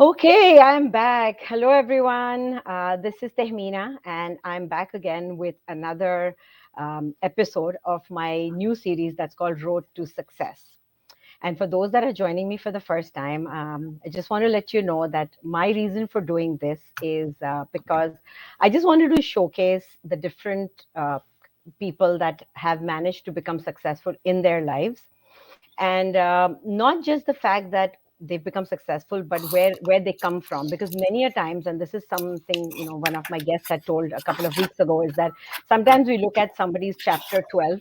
Okay, I'm back. Hello, everyone. This is Tehmina, and I'm back again with another episode of my new series that's called Road to Success. And for those that are joining me for the first time, I just want to let you know that my reason for doing this is because I just wanted to showcase the different people that have managed to become successful in their lives, and not just the fact that they've become successful, but where they come from. Because many a times, and this is something one of my guests had told a couple of weeks ago, is that sometimes we look at somebody's chapter 12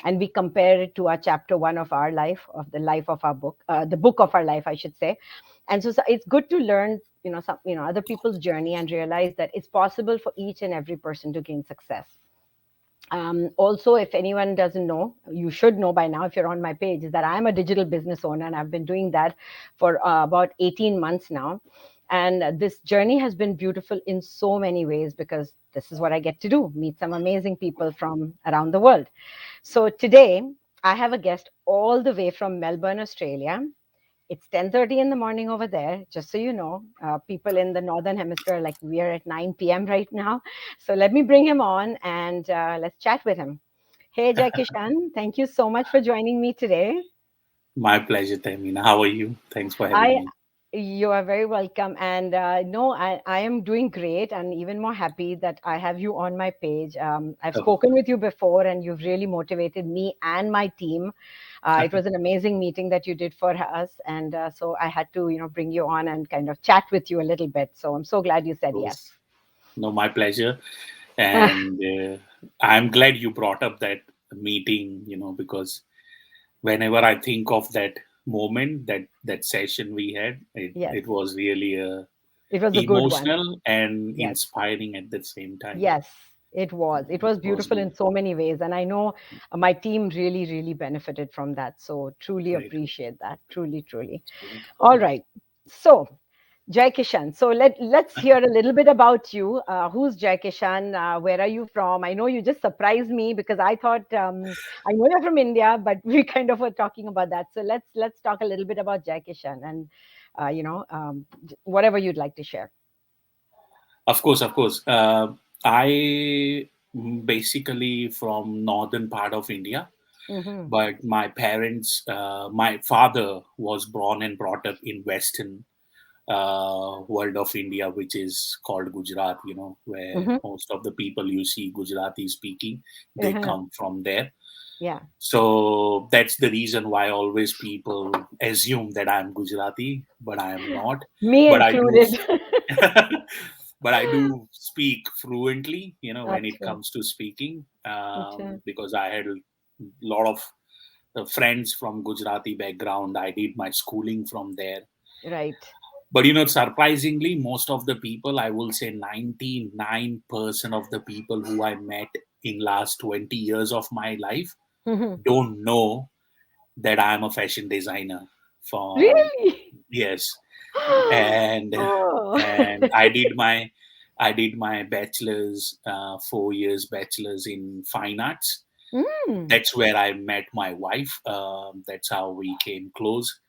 and we compare it to our chapter 1 of our life, of the life of our book, the book of our life, I should say. And so it's good to learn some other people's journey and realize that it's possible for each and every person to gain success. Also, if anyone doesn't know, you should know by now if you're on my page, is that I'm a digital business owner, and I've been doing that for about 18 months now. And this journey has been beautiful in so many ways, because this is what I get to do, meet some amazing people from around the world. So today, I have a guest all the way from Melbourne, Australia. It's 10:30 in the morning over there, just so you know. People in the northern hemisphere, like we are at 9 p.m. right now. So let me bring him on and let's chat with him. Hey, Jaikishaan, thank you so much for joining me today. My pleasure, Tamina. How are you? Thanks for having I me. You are very welcome. And no, I am doing great and even more happy that I have you on my page. I've Oh, spoken with you before, and you've really motivated me and my team. It was an amazing meeting that you did for us. And so I had to, bring you on and kind of chat with you a little bit. So I'm so glad you of said yes. course. No, my pleasure. And I'm glad you brought up that meeting, because whenever I think of that moment, that session we had, it, Yes, it was really it was a good one. emotional and Yes. inspiring at the same time. Yes, it was. It was It was beautiful in so many ways. And I know my team really, really benefited from that. So truly great. appreciate that. Truly, truly. It's great. All Yeah. right. So, Jai Kishan. So let's hear a little bit about you. Who's Jai Kishan? Where are you from? I know you just surprised me because I thought I know you're from India, but we kind of were talking about that. So let's talk a little bit about Jai Kishan and whatever you'd like to share. Of course, of course. I basically from northern part of India, Hmm. but my father was born and brought up in western world of India, which is called Gujarat. Where Hmm. most of the people you see Gujarati speaking, they Uh-huh. come from there. Yeah. So that's the reason why always people assume that I'm Gujarati, but I am not. Me But I do. included. But I do speak fluently, when it Acha, comes to speaking, acha. because I had a lot of friends from Gujarati background. I did my schooling from there. Right. But surprisingly, most of the people, I will say 99% of the people who I met in last 20 years of my life Mhm. don't know that I am a fashion designer. From Really? Yes, and Oh. and I did my bachelor's, 4 years bachelor's in fine arts. Mm. That's where I met my wife. That's how we came close,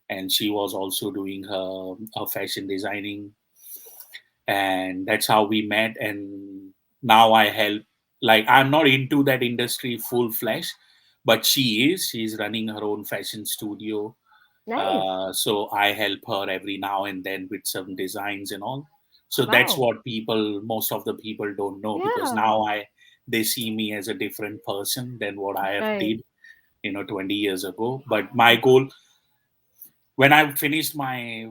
and she was also doing her fashion designing, and that's how we met. And now I help. Like, I'm not into that industry full flesh, but she's running her own fashion studio. Nice. So I help her every now and then with some designs and all. So that's Wow. what most of the people don't know, because Yeah. now they see me as a different person than what I have Right. did, 20 years ago. But my goal, when I finished my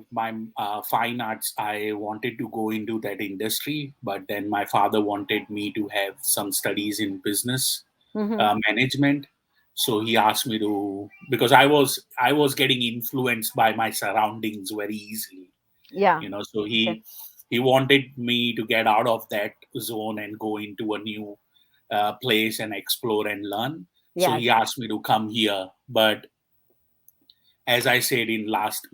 fine arts, I wanted to go into that industry, but then my father wanted me to have some studies in business Hmm. management. So he asked me to, because I was getting influenced by my surroundings very easily. Yeah. So Okay. he wanted me to get out of that zone and go into a new place and explore and learn. So Yes. he asked me to come here. But as I said in last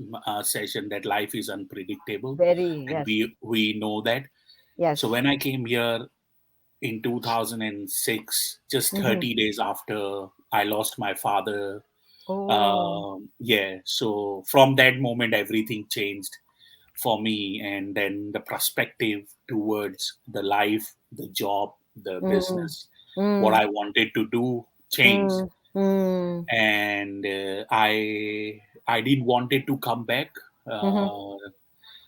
session, that life is unpredictable, Very. and Yes. we know that. So Yes. when I came here in 2006, just Hmm. 30 days after I lost my father, Oh. yeah. So from that moment, everything changed for me, and then the perspective towards the life, the job, the Mm, business, what mm, I wanted to do changed. mm, mm, And I didn't wanted to come back mhm. uh,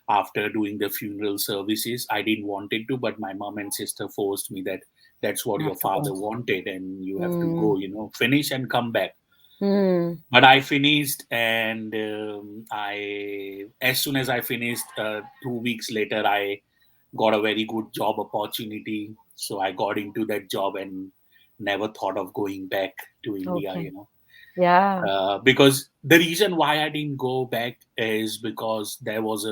after doing the funeral services. I didn't wanted to, but my mom and sister forced me that that's what You your have to father go. wanted, and you have to Mm, go, finish and come back. mm, But I finished, and I as soon as I finished, 2 weeks later, I got a very good job opportunity. So I got into that job and never thought of going back to India. okay. Yeah. Because the reason why I didn't go back is because there was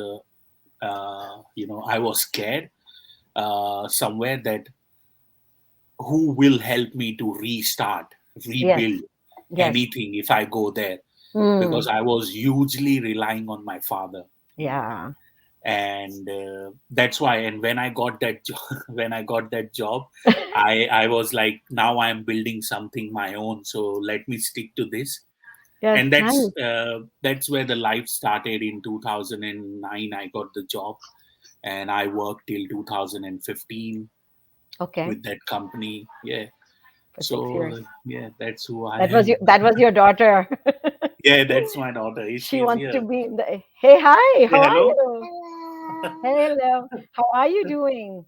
I was scared somewhere that who will help me to restart, Yes. rebuild Yes. anything if I go there, because Mm, I was hugely relying on my father. yeah. And that's why. And when I got that job, when I got that job, I was like, now I'm building something my own. So let me stick to this. Yes. And Nice. that's where the life started. In 2009, I got the job, and I worked till 2015 Okay. with that company. Yeah. For six So years. yeah, that's who I That was am. your that was your daughter. Yeah, that's my daughter. She She's wants to here. be in the hey, hi, Say how are hello. you? Hello. How are you doing?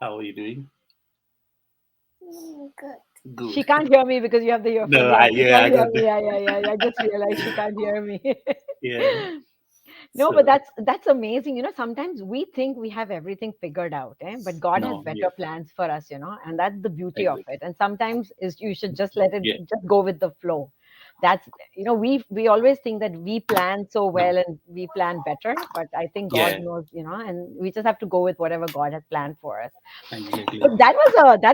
How are you doing? She Good. can't hear me because you have the earphones No, on. She yeah, can't I hear got me. that. Yeah, yeah, yeah, yeah. I just realized she can't hear me. Yeah. No, but So that's amazing. Sometimes we think we have everything figured out, but God has no, yeah, better plans for us, and that's the beauty of exactly. it. And sometimes is you should just let it Yeah, just go with the flow. That's we always think that we plan so no, well and we plan better, but I think God yeah, knows, and we just have to go with whatever God has planned for us. exactly. But that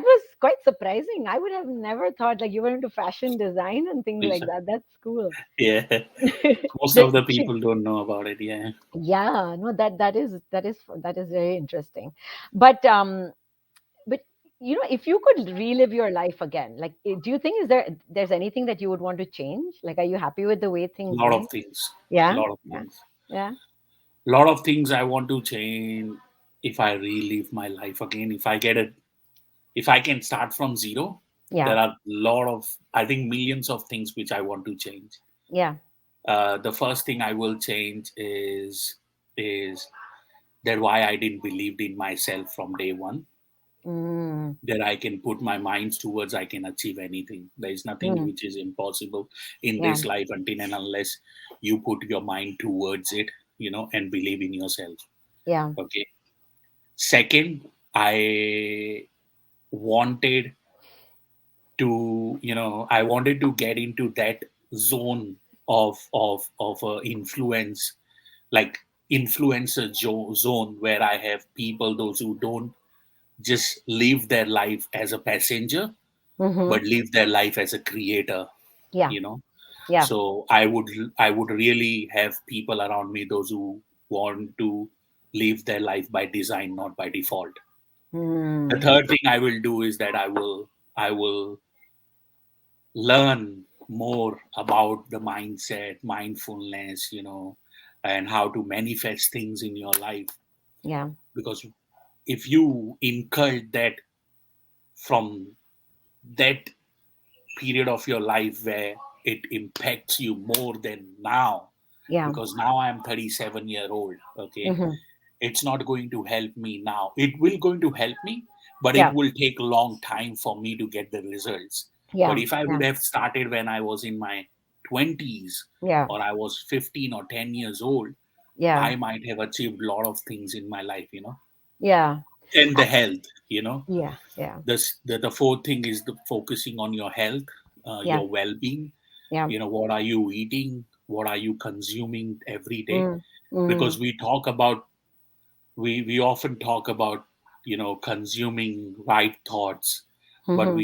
was quite surprising. I would have never thought like you were into fashion design and things like Lisa. that. That's cool. Yeah, most Did of the she, people don't know about it. Yeah, yeah, no, that is very interesting. But if you could relive your life again, like, do you think there's anything that you would want to change? Like, are you happy with the way things lot of went? things, Yeah, lot of yeah, things, yeah, lot of things I want to change if I relive my life again. If I can start from zero, yeah, there are lot of, I think, millions of things which I want to change. yeah. The first thing I will change is that why I didn't believe in myself from day one. Mm, That I can put my minds towards, I can achieve anything. There is nothing mm, which is impossible in yeah, this life until and unless you put your mind towards it, and believe in yourself. yeah, Okay. Second, I wanted I wanted to get into that zone of influence, like zone where I have people, those who don't just live their life as a passenger, mm-hmm, but live their life as a creator. yeah, you know yeah, so I would really have people around me, those who want to live their life by design, not by default. The mm, third thing I will do is that I will learn more about the mindset, mindfulness, and how to manifest things in your life. yeah, Because if you incur that from that period of your life where it impacts you more than now, yeah, because now I am 37-year old. Okay, mm-hmm, it's not going to help me now. It will going to help me, but it yeah, will take a long time for me to get the results. But yeah, if I yeah, would have started when I was in my 20s, yeah, or I was 15 or 10 years old, yeah, I might have achieved a lot of things in my life, yeah, and I, the health. yeah, yeah, The fourth thing is the focusing on your health, yeah, your well-being. yeah, What are you eating, what are you consuming every day? mm, mm, Because we often talk about consuming right thoughts, but mm-hmm,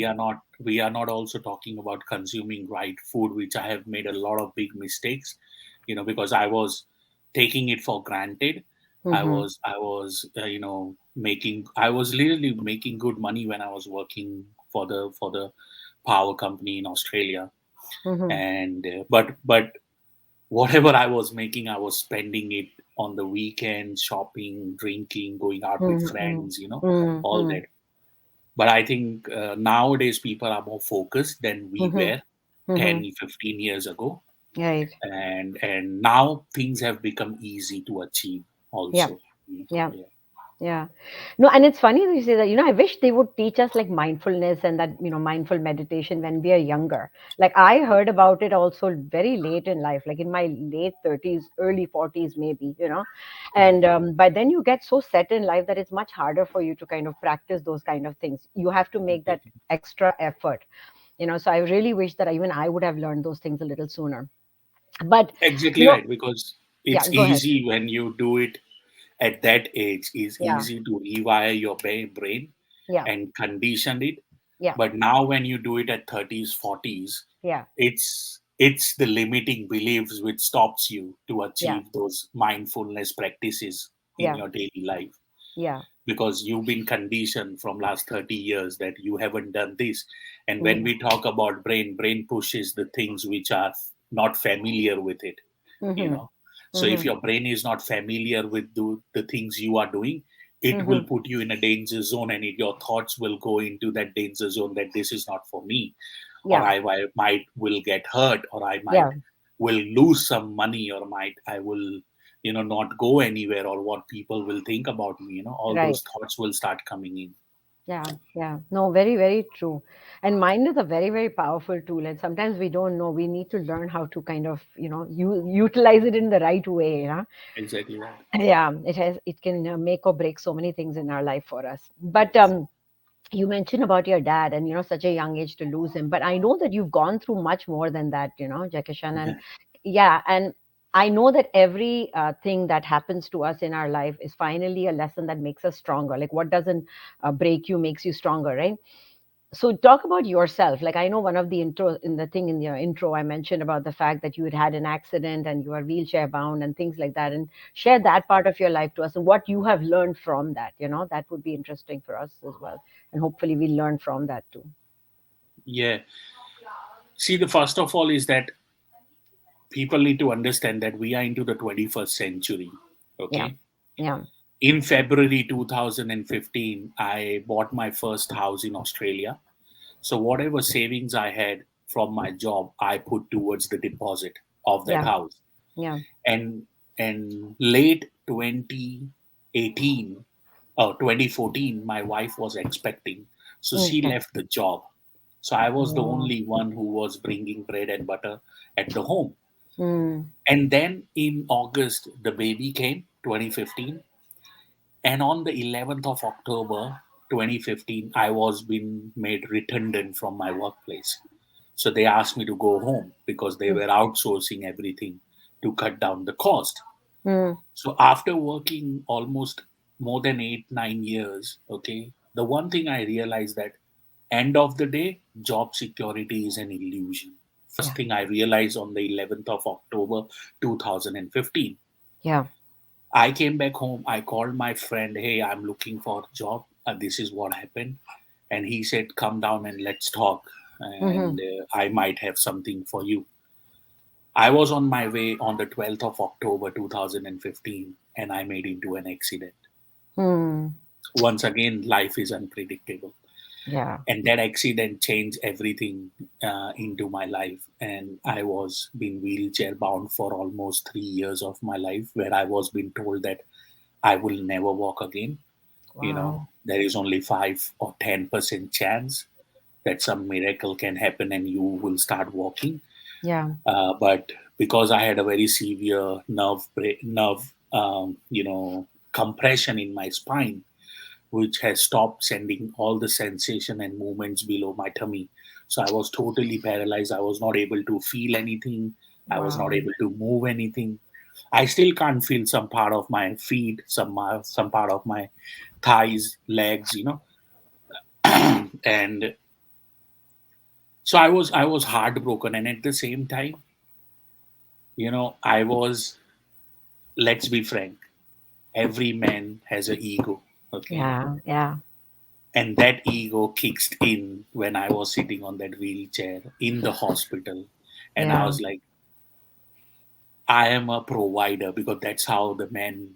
we are not also talking about consuming right food, which I have made a lot of big mistakes, because I was taking it for granted. i mm-hmm, was i was making I was literally making good money when I was working for the power company in Australia. mm-hmm, And but whatever I was making, I was spending it on the weekend, shopping, drinking, going out with Mm-hmm. friends, all Mm-hmm. that. But I think nowadays people are more focused than we Mm-hmm. were Mm-hmm. 10, 15 years ago. Right. And now things have become easy to achieve Yeah. also. Yeah. Yeah, Yeah. No, and it's funny that you say that, I wish they would teach us like mindfulness and that, mindful meditation when we are younger. Like I heard about it also very late in life, like in my late 30s, early 40s, maybe, And by then you get so set in life that it's much harder for you to kind of practice those kind of things. You have to make that extra effort, So I really wish that even I would have learned those things a little sooner. But, exactly you know, right. Because yeah, it's go ahead. easy when you do it at that age. It's Yeah. easy to rewire your brain Yeah. and condition it. Yeah. But now when you do it at 30s, 40s, Yeah. it's the limiting beliefs which stops you to Yeah. achieve those mindfulness practices in Yeah. your daily life, Yeah. because you've been conditioned from last 30 years that you haven't done this. And when Mm-hmm. we talk about brain pushes the things which are not familiar with it, you Mm-hmm. know so if Mm-hmm. your brain is not familiar with the things you are doing, it will Mm-hmm. put you in a danger zone, and your thoughts will go into that danger zone, that this is not for me, or Yeah. I might will get hurt, or I might Yeah. will lose some money, or might I will not go anywhere, or what people will think about me. All Right. those thoughts will start coming in. Yeah. Yeah. No, very, very true. And mind is a very, very powerful tool. And sometimes we don't know. We need to learn how to kind of, utilize it in the right way. Exactly right. Yeah. It can make or break so many things in our life for us. But Yes. you mentioned about your dad and such a young age to lose him, but I know that you've gone through much more than that, Jaikishaan. And yeah, and I know that every thing that happens to us in our life is finally a lesson that makes us stronger. Like what doesn't break you makes you stronger, right? So talk about yourself. Like I know one of the intro in the thing in your intro, I mentioned about the fact that you had an accident and you are wheelchair bound and things like that, and share that part of your life to us and what you have learned from that. That would be interesting for us as well, and hopefully we learn from that too. Yeah. See, the first of all is that people need to understand that we are into the 21st century. Yeah. Okay. Yeah. In February 2015, I bought my first house in Australia. So whatever savings I had from my job, I put towards the deposit of that Yeah. house. Yeah. And late 2018 or 2014, my wife was expecting. So she Okay. left the job. So I was the Oh. only one who was bringing bread and butter at the home. Mm. And then in August, the baby came, 2015. And on the 11th of October 2015, I was being made redundant from my workplace. So they asked me to go home because they Mm. were outsourcing everything to cut down the cost. Mm. So after working almost more than 8, 9 years, okay, the one thing I realized that end of the day, job security is an illusion. First Yeah. thing I realized on the 11th of October 2015. Yeah. I came back home. I called my friend, hey, I'm looking for a job. This is what happened. And he said, come down and let's talk. Mm-hmm. And I might have something for you. I was on my way on the 12th of October 2015 and I made into an accident. Mm. Once again, life is unpredictable. Yeah. And that accident changed everything into my life. And I was being wheelchair bound for almost 3 years of my life, where I was being told that I will never walk again. Wow. There is only 5 or 10% chance that some miracle can happen and you will start walking. Yeah. But because I had a very severe nerve, compression in my spine, which has stopped sending all the sensation and movements below my tummy. So I was totally paralyzed. I was not able to feel anything. I was not Wow. able to move anything. I still can't feel some part of my feet, some part of my thighs, legs. And so I was heartbroken, and at the same time, I was. Let's be frank. Every man has an ego, okay, Yeah. Yeah. and that ego kicks in when I was sitting on that wheelchair in the hospital, and I Yeah. was like, I am a provider, because that's how the men,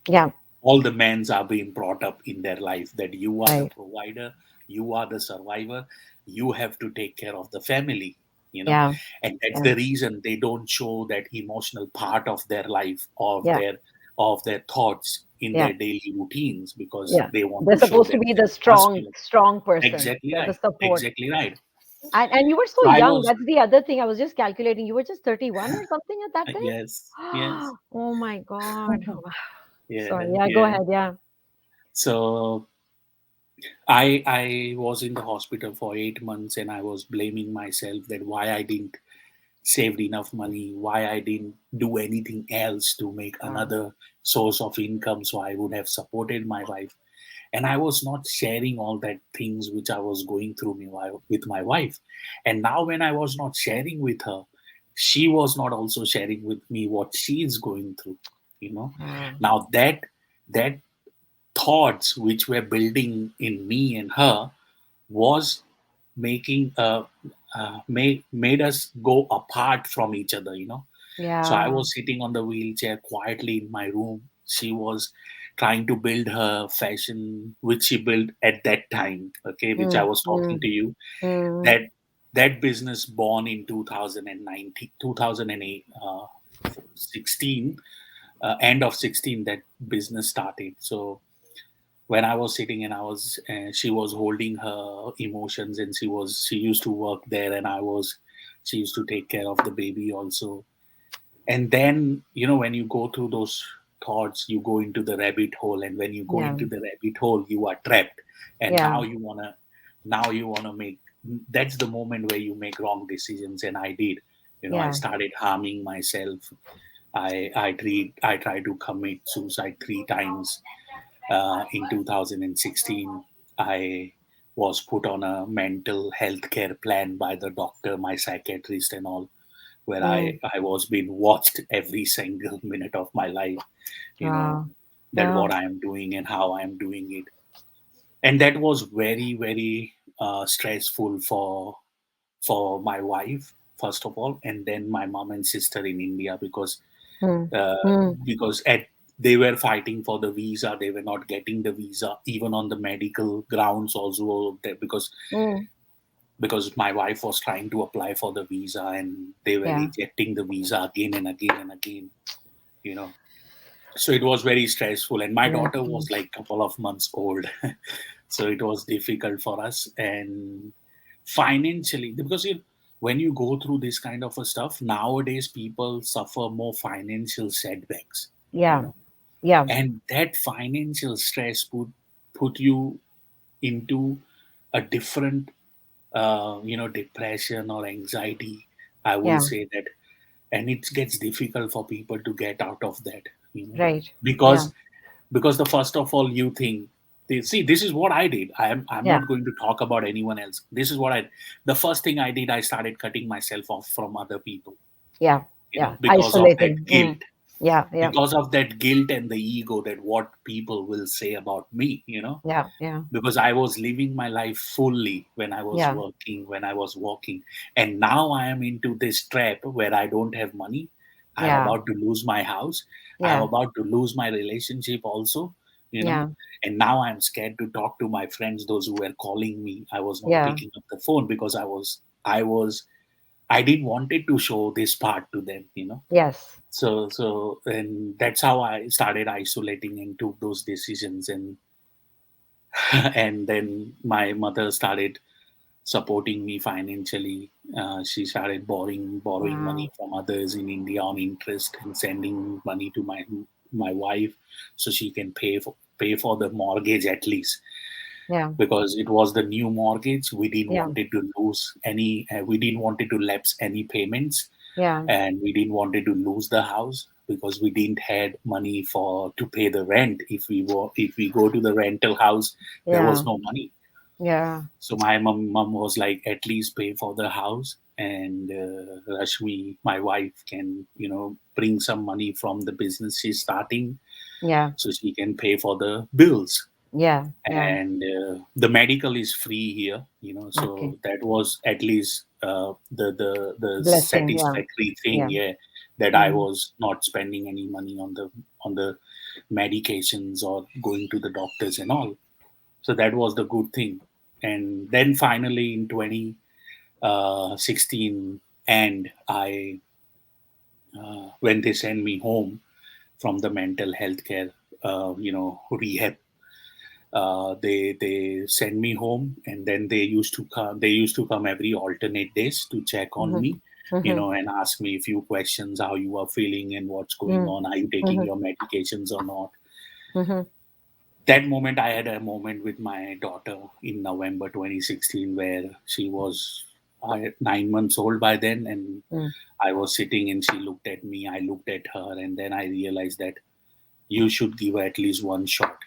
Yeah. all the men's are being brought up in their life, that you are the Right. provider, you are the survivor, you have to take care of the family, you know. Yeah. And that's Yeah. the reason they don't show that emotional part of their life, Yeah. of their thoughts in Yeah. their daily routines, because Yeah. they want They're to show supposed to be the themselves strong, masculine. strong person. Exactly They're the right. support. Exactly right. And you were so So I young. was, That's the other thing. I was just calculating. You were just 31 or something at that yes, time. yes. Oh my God. Sorry. Yeah, Yeah. Go yeah. ahead. Yeah. So I was in the hospital for 8 months, and I was blaming myself that why I didn't saved enough money, why I didn't do anything else to make Wow. another source of income so I would have supported my wife. And I was not sharing all that things which I was going through with my wife. And now when I was not sharing with her, she was not also sharing with me what she is going through. You know, Wow. now that thoughts which were building in me and her was making made us go apart from each other, you know. So I Yeah. was sitting on the wheelchair quietly in my room. She was trying to build her fashion, which she built at that time, okay, which I Mm, was talking mm, to you. mm, That that business born in 2019, 2008, 16, end of 16, that business started. So when I was sitting, and she was holding her emotions, and she used to work there, and she used to take care of the baby also. And then, you know, when you go through those thoughts, you go into the rabbit hole, and when you go yeah. into the rabbit hole, you are trapped. And Yeah. now you wanna make, that's the moment where you make wrong decisions, and I did. You know, I Yeah. started harming myself. I tried to commit suicide 3 times. In 2016, I was put on a mental health care plan by the doctor, my psychiatrist, and all, where Mm, I was being watched every single minute of my life, you know, wow. that Yeah. what I am doing and how I am doing it. And that was very, very stressful for my wife, first of all, and then my mom and sister in India, Mm, uh, mm, because at they were fighting for the visa. They were not getting the visa, even on the medical grounds also, mm, because my wife was trying to apply for the visa, and they were yeah. rejecting the visa again and again and again, you know. So it was very stressful, and my Yes. daughter was Yes. like a couple of months old. So it was difficult for us. And financially, because when you go through this kind of a stuff nowadays, people suffer more financial setbacks, you Yeah. know. Yeah. And that financial stress put you into a different, depression or anxiety, I will Yeah. say that. And it gets difficult for people to get out of that, you know, Right. Yeah. because the first of all, you think, see, this is what I did. I'm Yeah. not going to talk about anyone else. This is what the first thing I did, I started cutting myself off from other people, Yeah. you Yeah. know, because of that Isolating. guilt, Mm. Yeah. Yeah. and the ego, that what people will say about me, you know. Yeah. Yeah. Because I was living my life fully when I was Yeah. working, when I was walking. And now I am into this trap where I don't have money. I'm Yeah. about to lose my house. I'm Yeah. about to lose my relationship also, you know. Yeah. And now I'm scared to talk to my friends, those who were calling me. I was not Yeah. picking up the phone because I didn't wanted to show this part to them, you know. Yes. And that's how I started isolating and took those decisions. And and then my mother started supporting me financially. She started borrowing money Wow. from others in India on interest, and sending money to my wife, so she can pay for the mortgage at least, Yeah. because it was the new mortgage. We didn't Yeah. wanted to lose any. We didn't wanted to lapse any payments, Yeah. and we didn't wanted to lose the house, because we didn't had money for to pay the rent. If we go to the rental house, there was Yeah. no money. Yeah. So my mom was like, at least pay for the house, and Rashmi, my wife, can, bring some money from the business she's starting, Yeah. so she can pay for the bills. Yeah. Yeah. And the medical is free here, Okay. so that was at least the Blessing. Yeah. satisfactory thing, Yeah. yeah. that I Mm. was not spending any money on the medications or going to the doctors and all. So that was the good thing. And then finally in 2016, and I when they sent me home from the mental health care, rehab, they send me home, and then they used to come. They used to come every alternate days to check on Mhm. me, Mhm. and ask me a few questions: how you are feeling and what's going Mm. on. Are you taking Mhm. your medications or not? Mhm. That moment, I had a moment with my daughter in November 2016, where she was 9 months old by then, and Mm. I was sitting, and she looked at me. I looked at her, and then I realized that you should give her at least one shot,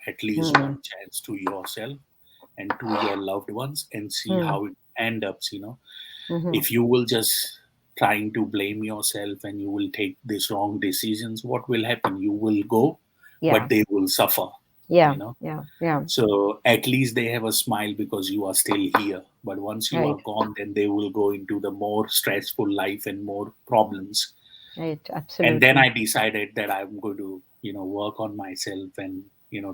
at least Mm. one chance to yourself and to your loved ones, and see Mm. how it ends up. Mhm. If you will just trying to blame yourself and you will take these wrong decisions, what will happen? You will go, Yeah. but they will suffer. Yeah. You know. Yeah. Yeah. So at least they have a smile because you are still here. But once you are Right. gone, then they will go into the more stressful life and more problems. Right. And then Absolutely. I decided that I'm going to, work on myself and,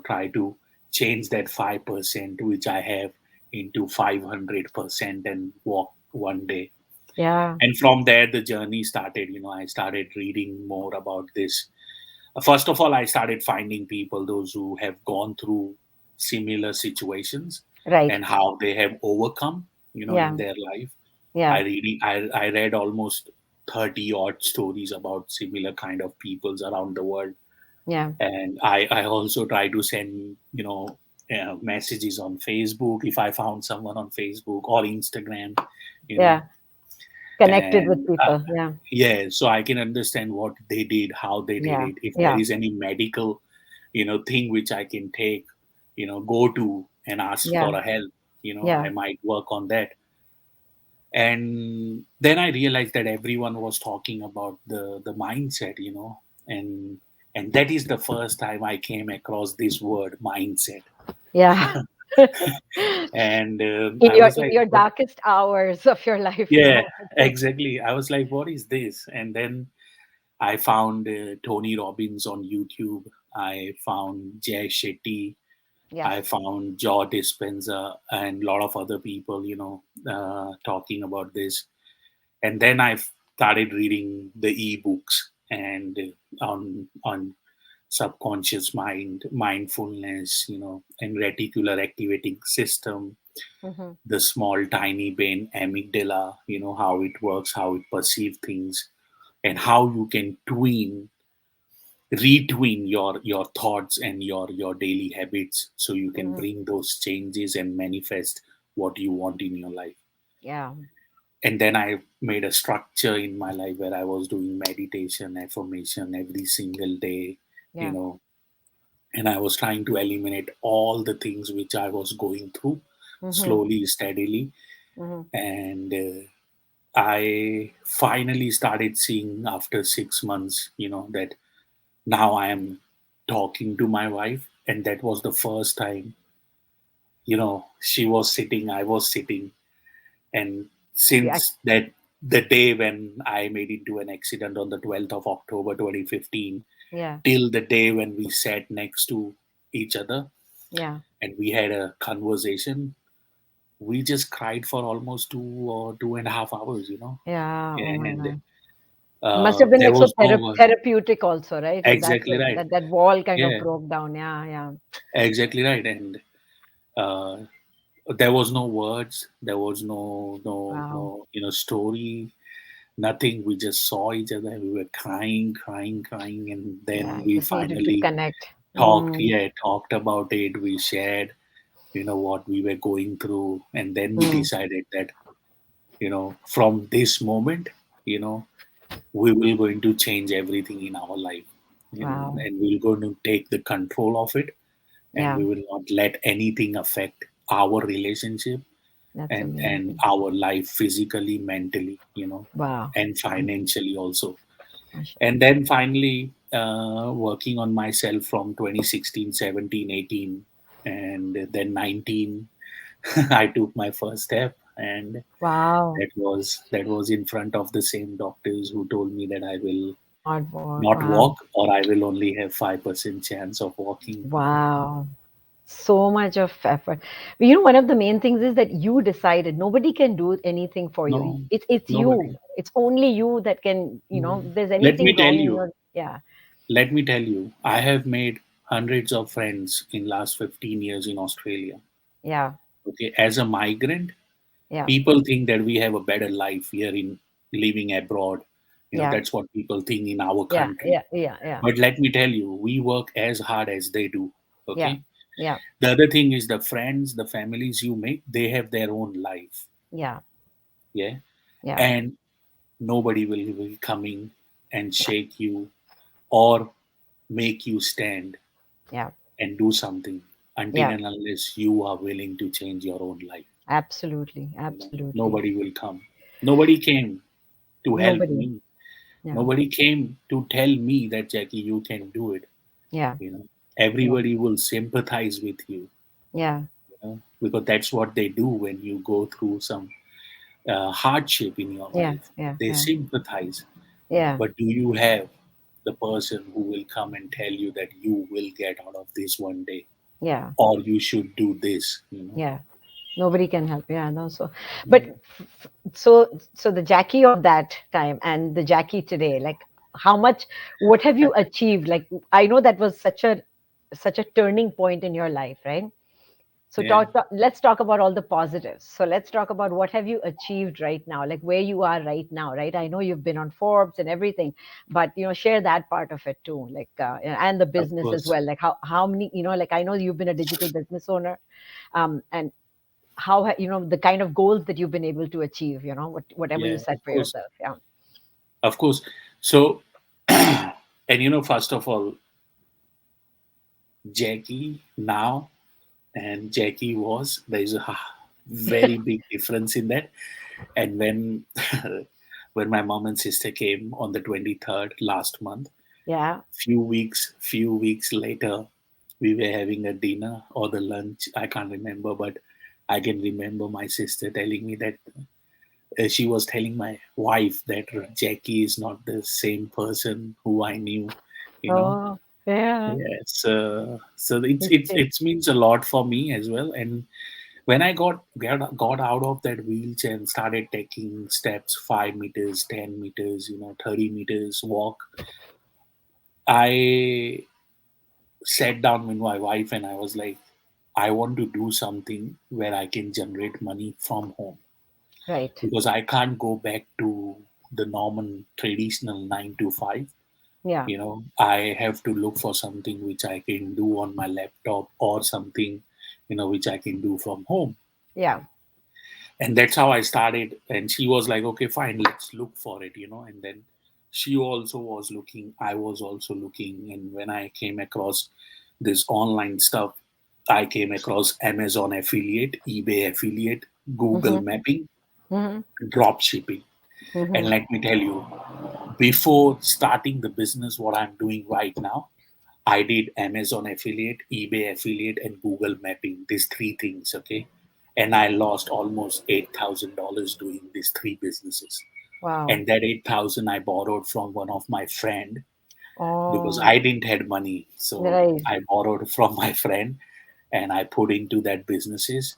try to change that 5% which I have into 500% and walk one day. Yeah. And from there, the journey started. I started reading more about this. First of all, I started finding people, those who have gone through similar situations Right. and how they have overcome, in Yeah. their life. Yeah. I read almost 30 odd stories about similar kind of peoples around the world. Yeah. And I also try to send, messages on Facebook if I found someone on Facebook or Instagram, you know, Yeah. Connected with and people. Yeah. yeah, so I can understand what they did, how they did Yeah. it. If there Yeah. is any medical, thing which I can take, go to and ask Yeah. for a help, Yeah. I might work on that. And then I realized that everyone was talking about the mindset, and that is the first time I came across this word mindset. Yeah. And In I your was in like, your what? darkest hours of your life, Yeah, exactly. I was like, what is this? And then I found Tony Robbins on YouTube. I found Jay Shetty. Yes. I found Joe Dispenza and a lot of other people, talking about this. And then I started reading the e-books and on subconscious mind, mindfulness, and reticular activating system, Hmm. the small tiny brain amygdala, how it works, how it perceives things, and how you can retween your thoughts and your daily habits so you can Hmm. bring those changes and manifest what you want in your life. Yeah. And then I made a structure in my life where I was doing meditation, affirmation every single day, you Yeah. know and I was trying to eliminate all the things which I was going through Hmm. slowly, steadily. Hmm. And I finally started seeing after 6 months, that now I am talking to my wife. And that was the first time, she was sitting, I was sitting. And Yeah. since that, the day when I made into an accident on the 12th of October 2015, Yeah. till the day when we sat next to each other Yeah. and we had a conversation, we just cried for almost 2.5 hours, Yeah. Oh my and God. It must have been there like so was no one. therapeutic also, right? At that Exactly point, right. that wall kind of Yeah, broke down. Yeah. Yeah. exactly right. And uh, there was no words, there was Wow. no story, nothing. We just saw each other, we were crying, crying, crying, and Yeah. then You we just needed to finally connect. talked. Mm. Yeah, talked about it. We shared, what we were going through, and then we Mm. decided that, from this moment, you know we will going to change everything in our life, Wow. and we're going to take the control of it, and Yeah. we will not let anything affect our relationship That's and amazing. our life physically, mentally, Wow. and Wow. financially also. Mashallah. And then finally, working on myself from 2016, 17, 18, and then 19, I took my first step. and Wow. that was in front of the same doctors who told me that I will Not war. not Wow. walk, or I will only have 5% chance of walking. Wow. So much of effort. One of the main things is that you decided. Nobody can do anything for you. No, It's you. nobody. It's only you that can, Mm. if there's Let me anything tell wrong in you, your, yeah, I have made hundreds of friends in last 15 years in Australia. yeah, Okay, as a migrant, yeah, people think that we have a better life here in living abroad. yeah, That's what people think in our yeah, country. yeah, yeah, yeah, But let me tell you, we work as hard as they do. yeah, Okay. yeah, The other thing is the friends, the families you make, they have their own life. yeah, Yeah. yeah, And nobody will be coming and shake you or make you stand yeah, and do something until yeah. and unless you are willing to change your own life. Absolutely, absolutely. Nobody will come. Nobody came to help Nobody. me. Yeah, Nobody came to tell me that Jackie, you can do it. yeah, You know, yeah, everybody will sympathize with you. yeah, Because that's what they do when you go through some hardship in your yeah, life. yeah, They yeah, sympathize. yeah, But do you have the person who will come and tell you that you will get out of this one day, yeah, or you should do this? yeah. Nobody can help. Yeah, no. So, but so the Jackie of that time and the Jackie today, like how much, what have you achieved? Like I know that was such a turning point in your life, right? So Yeah, let's talk about all the positives. So let's talk about what have you achieved right now, like where you are right now, right? I know you've been on Forbes and everything, but share that part of it too, like and the of business as course. well. Like how many, like I know you've been a digital business owner, and how the kind of goals that you've been able to achieve, whatever you Yeah, set of for course. yourself. Yeah, Of course. So, and first of all, Jackie now and Jackie was, there's a very big difference in that. And when when my mom and sister came on the 23rd last month, yeah, few weeks later, we were having a dinner or the lunch. I can't remember, but I can remember my sister telling me that she was telling my wife that Jackie is not the same person who I knew. You know, oh yeah, yes. So it's it's it means a lot for me as well. And when I got out of that wheelchair and started taking steps, 5 meters, 10 meters, 30 meters walk, I sat down with my wife and I was like, I want to do something where I can generate money from home, right. because I can't go back to the normal traditional 9 to 5. Yeah, I have to look for something which I can do on my laptop, or something, which I can do from home. yeah, And that's how I started. And she was like, okay, fine, let's look for it. And then she also was looking, I was also looking. And when I came across this online stuff, I came across Amazon affiliate, eBay affiliate, Google mm-hmm, mapping, mm-hmm, drop shipping. And mm-hmm. let me tell you, before starting the business, what I'm doing right now, I did Amazon affiliate, eBay affiliate, and Google mapping. These three things, okay? And I lost almost $8,000 doing these three businesses. Wow. And that 8,000 I borrowed from one of my friend, because Oh, I didn't had money. So right. I borrowed from my friend and I put into that businesses.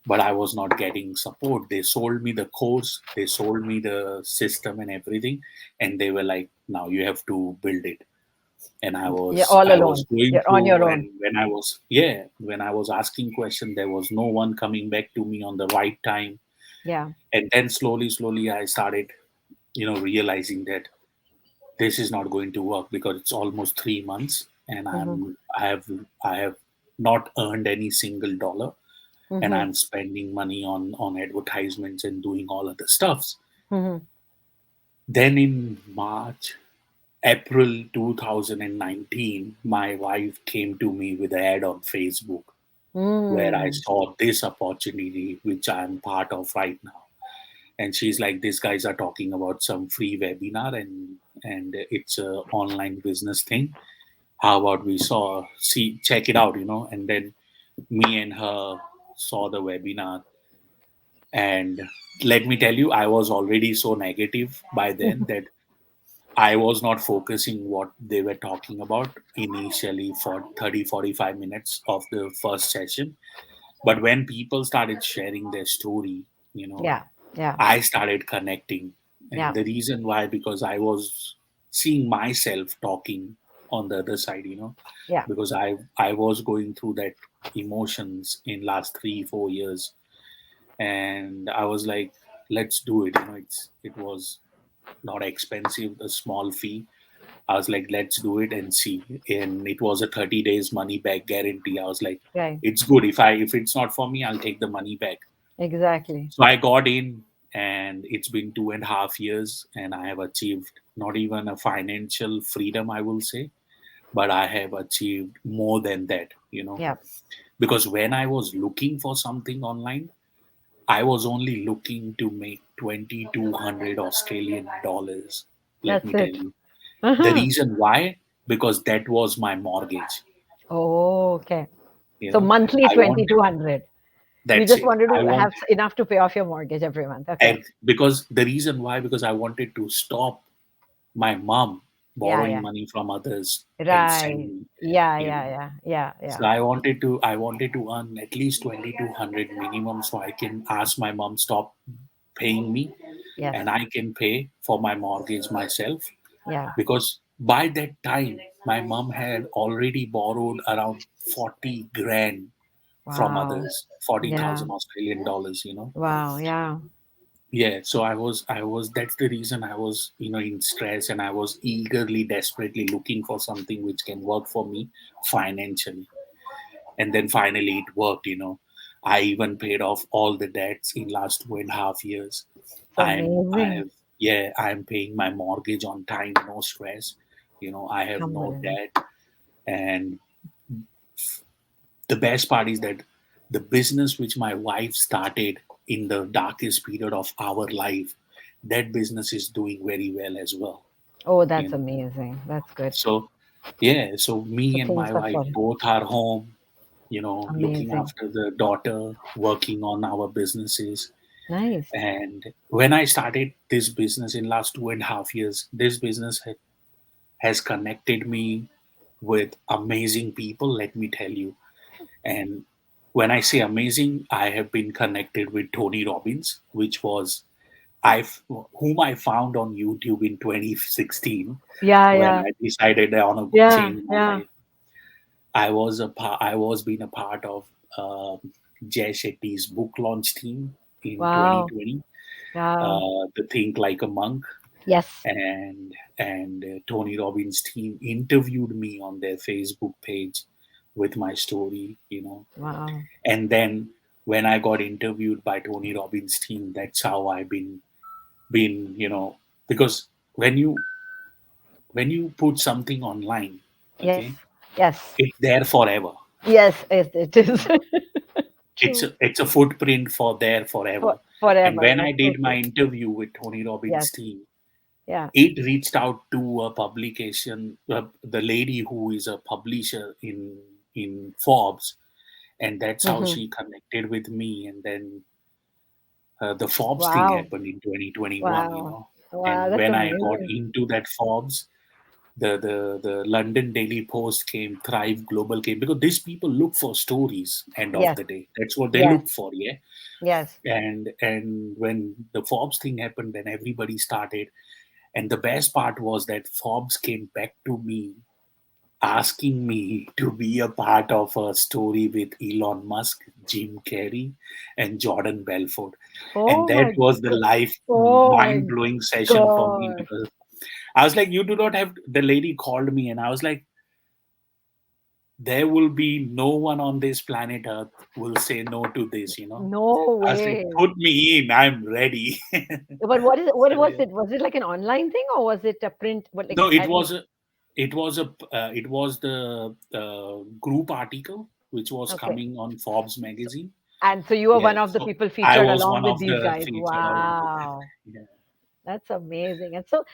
But I was not getting support. They sold me the course, they sold me the system and everything, and they were like, "Now you have to build it." And I You're was all I was alone. going You're on your through, own. and when I was asking question, there was no one coming back to me on the right time. Yeah. And then slowly I started realizing that this is not going to work, because it's almost 3 months and Mm-hmm, I have not earned any single dollar, and mm-hmm, I'm spending money on advertisements and doing all of the stuffs. mm-hmm. Then in April 2019, my wife came to me with an ad on Facebook where I Mm. saw this opportunity, which I'm part of right now. And she's like, "These guys are talking about some free webinar, and it's a online business thing. How about we check it out?" And then me and her saw the webinar, And let me tell you, I was already so negative by then that I was not focusing what they were talking about initially for 30-45 minutes of the first session. But when people started sharing their story, you know, Yeah. Yeah. I started connecting. And Yeah. the reason why, because I was seeing myself talking on the other side, Yeah. because I was going through that emotions in last 3-4 years. And I was like, let's do it. It was not expensive, a small fee. I was like, let's do it and see. And it was a 30 days money back guarantee. I was like, Right. it's good. If it's not for me, I'll take the money back. Exactly. So I got in, and it's been 2.5 years, and I have achieved not even a financial freedom, I will say, but I have achieved more than that. Yeah. Because when I was looking for something online, I was only looking to make 2,200 Australian dollars. Let That's me tell it. you. The Uh-huh. reason why, because that was my mortgage. Oh, okay. You So know, monthly I wanted, 2,200. You that's just it. wanted I to want, have enough to pay off your mortgage every month. Okay. because the reason why, because I wanted to stop my mom Yeah. borrowing Yeah. money from others and send Right. me. Yeah. You Yeah. know, Yeah. Yeah. Yeah. so I wanted to earn at least 2,200 minimum, so I can ask my mom stop paying me, Yes. and I can pay for my mortgage myself. Yeah. Because by that time, my mom had already borrowed around 40 grand from Wow. others, Yeah. 40,000 Australian dollars. Wow. Yeah. Yeah, so I was that's the reason I was, in stress, and I was eagerly, desperately looking for something which can work for me financially. And then finally it worked. I even paid off all the debts in last 2.5 years. It's I amazing. have, yeah, I'm paying my mortgage on time, no stress. I have no Unbelievable. debt. And the best part is that the business which my wife started in the darkest period of our life, that business is doing very well as well. Oh, you that's know amazing. That's good. so yeah, so So me and things my are wife falling. both are home, looking Amazing. after the daughter, working on our businesses. Nice. And when I started this business in last 2.5 years, this business has connected me with amazing people, let me tell you. And when I say amazing, I have been connected with Tony Robbins, which was whom I found on YouTube in 2016 Yeah. when Yeah. I decided I want to Yeah. change my Yeah. life. I was being a part of Jay Shetty's book launch team in Wow. 2020, Wow. the Think Like a Monk. Yes. And Tony Robbins' team interviewed me on their Facebook page with my story. Wow. And then when I got interviewed by Tony Robbins' team, that's how I've been, because when you put something online, Yes. okay, Yes. it's there forever. Yes. Yes. It is. True. It's a footprint for there forever. And Forever. when I That's so did my true. interview with Tony Robbins' Yes. team, Yeah. it reached out to a publication, the lady who is a publisher in Forbes, and that's how Hmm. she connected with me. And then the Forbes thing Wow. happened in 2021, Wow. Wow. and That's when I got amazing. into that Forbes, the London Daily Post came, Thrive Global came, because these people look for stories. End of Yes. the day, that's what they Yes. look for, yeah. Yes. And when the Forbes thing happened, then everybody started. And the best part was that Forbes came back to me asking me to be a part of a story with Elon Musk, Jim Carrey, and Jordan Belfort. And Oh that my was the God. life Oh my mind blowing session for me, God. because I was like, you do not have, the lady called me, and I was like, there will be no one on this planet Earth will say no to this. No I was like, way. put me in, I'm ready. But what is it? What So was yeah. it? Was it like an online thing or was it a print? What like No, I mean, it was the group article which was okay. coming on Forbes So, magazine. and so you were Yeah, one of the so people I featured was along one with of these the guys. featured along with them. Wow. Yeah, That's amazing. And so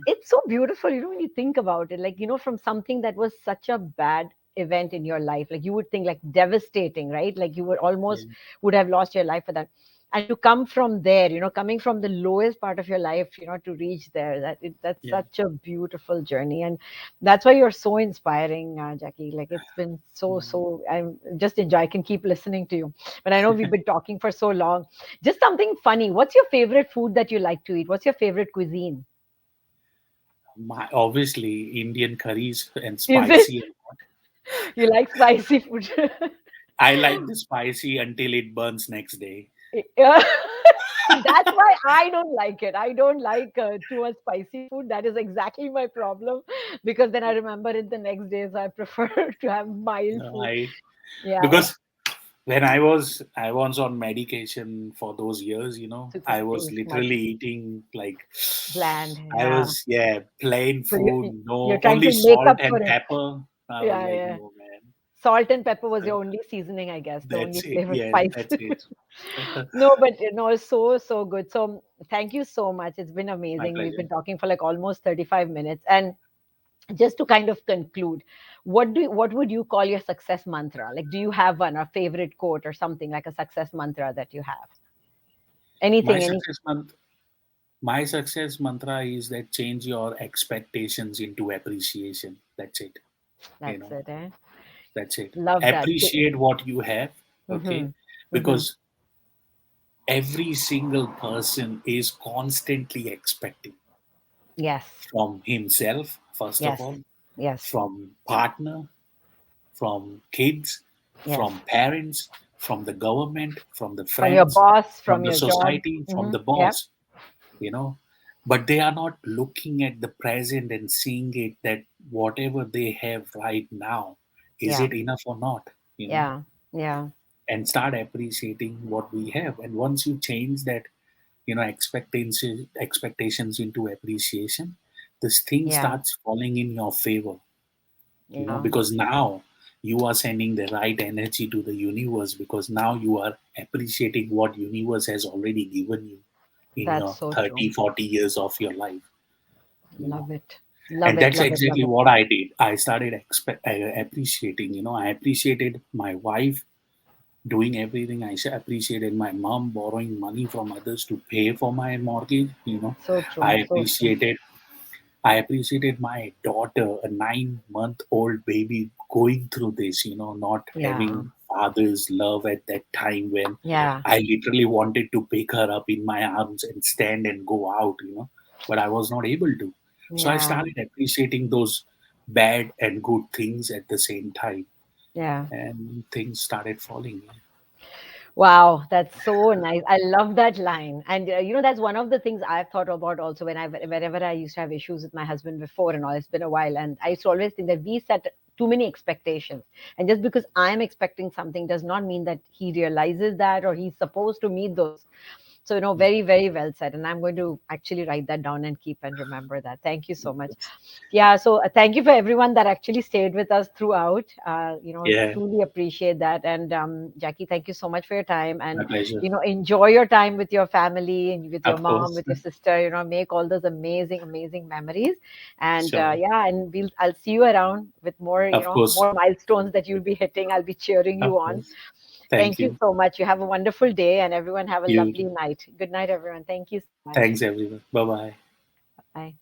it's so beautiful, when you think about it, like, from something that was such a bad event in your life, like you would think like devastating, right? Like you would yeah, almost would have lost your life for that. and to come from there, coming from the lowest part of your life, to reach there, that's Yeah. such a beautiful journey. And that's why you're so inspiring, Jackie. Like, it's been Mm. I'm just enjoy. I can keep listening to you, but I know we've been talking for so long. Just something funny. What's your favorite food that you like to eat? What's your favorite cuisine? My Obviously Indian curries and Is it spicy. you like spicy food? I like the spicy until it burns next day. Yeah. That's why I don't like it. I don't like too much spicy food. That is exactly my problem, because then I remember it the next day. So I prefer to have mild food. I Yeah, Because when I was on medication for those years, to I keep was things much literally eating like bland. I Yeah. was, yeah, plain So food, you're no, trying only to make salt up for and it. pepper. I was Yeah, like, yeah. no man. Salt and pepper was So your only seasoning, I guess, the only that's it. flavor Yeah, spice. that's it. No, but it's so good. So thank you so much. It's been My amazing. We've pleasure. been talking for like almost 35 minutes. And just to kind of conclude, what would you call your success mantra? Like, do you have one, a favorite quote or something like a success mantra that you have? My Anything, any success month my success mantra is that change your expectations into appreciation. That's it. You that's know, it, eh? that's it. Love that. Appreciate what you have, okay? Mm-hmm. Mm-hmm. Because every single person is constantly expecting Yes. from himself, first of Yes. all, Yes. from partner, from kids, Yes. from parents, from the government, from the From your friends, boss, from from the your job. society, from Mm-hmm. the Yeah. boss, you know. But they are not looking at the present and seeing it that whatever they have right now, is Yeah. it enough or not, Yeah. Yeah. and start appreciating what we have. And once you change that, expectations into appreciation, this thing Yeah. starts falling in your favor, Yeah. because now you are sending the right energy to the universe, because now you are appreciating what universe has already given you in That's your so 30, true. 40 years of your life, you know Love it. Love and it. that's Love it. Love exactly it. what I did. I started appreciating, I appreciated my wife doing everything. Appreciated my mom borrowing money from others to pay for my mortgage. So I true. So true. appreciated my daughter, a 9-month-old baby, going through this. Not Yeah. having father's love at that time when Yeah. I literally wanted to pick her up in my arms and stand and go out. But I was not able to. So I Yeah. started appreciating those bad and good things at the same time, Yeah. and things started falling. Wow, that's so nice. I love that line. And that's one of the things I've thought about also whenever I used to have issues with my husband before and all. It's been a while, and I used to always think that we set too many expectations. And just because I'm expecting something does not mean that he realizes that or he's supposed to meet those. So, Yeah. very, very well said. And I'm going to actually write that down and keep and remember that. Thank you so much. Yeah, so thank you for everyone that actually stayed with us throughout. Yeah, Truly appreciate that. And Jackie, thank you so much for your time. And my pleasure. enjoy your time with your family and with your Of mom, course. with your sister. Make all those amazing, amazing memories. And Sure. yeah, and I'll see you around with more, Of course. more milestones that you'll be hitting. I'll be cheering Of you on. course. Thank Thank you you. so much. You have a wonderful day, and everyone have a You lovely too. night. Good night, everyone. Thank you so much. Thanks, everyone. Bye bye. Bye.